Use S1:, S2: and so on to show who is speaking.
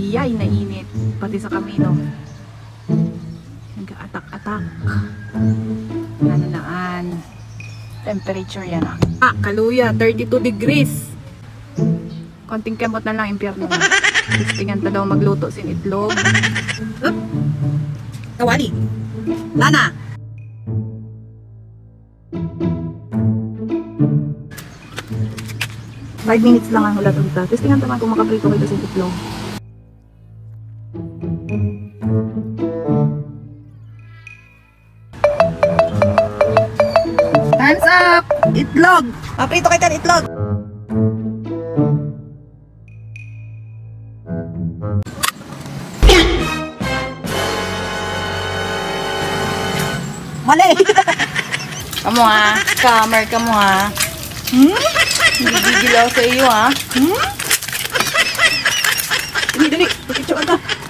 S1: Yay, nainit. Pati sa kamino. Nag-atak-atak. Nananaan. Temperature yan ah. Kaluya, 32 degrees. Konting kemot na lang, impyerno. Tingnan ta daw magluto sin itlog. Kawali. Lana. Five minutes lang ang ulat unta. Tapos tingnan naman kung makaprito kayo sin itlog. Hands up! Itlog! Maprito kayo tan itlog! Mali! Kamu ha? Scammer ka mo ha? Hindi gigilaw sa iyo ha? Dali, dali! Pagkitsuan ka!